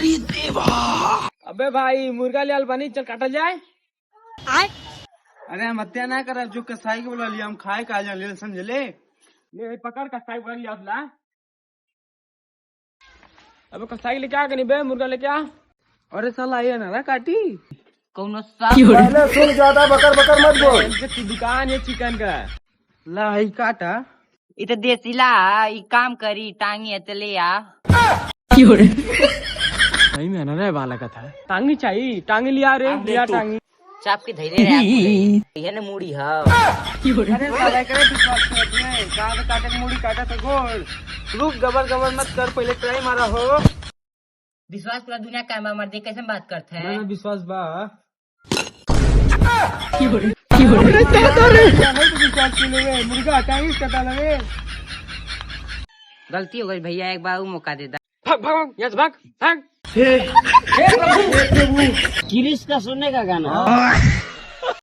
अबे भाई मुर्गा लियाल बनी, चल काटा जाए। अरे हम हत्या ना कर, जो कसाई के बोला लिया हम खाए का जा ले, समझ ले पकड़ कसाई बोला लिया ला। अबे कसाई लेके आ गनी बे, मुर्गा लेके आ। अरे साला ये ना काटी कौनो साफ पहले सुन, ज्यादा बकर बकर मत बोल। की दुकान है चिकन का, ला ही काटा। इ तो देसीला इ काम करी टांगी चले आ। नहीं मैं ना रे वाला का था, टांगी चाहिए, टांगी लिया रे, लिया टांगी। चाप के धैले रे ये ने मुड़ी ह। अरे साला करे विश्वास मत में, कहां से काटे मुड़ी काटा तो गोल। रुक गबर गबर मत कर, पहले ट्राई मारा हो। विश्वास पूरा दुनिया का मर दे, कैसे बात करते हैं? ना विश्वास बा मुर्गा टांगी कटा लगे। गलती हो गई भैया, एक बार मौका दे दा। भाग भाग यस भाग भाग। किरिश का सुनने का गाना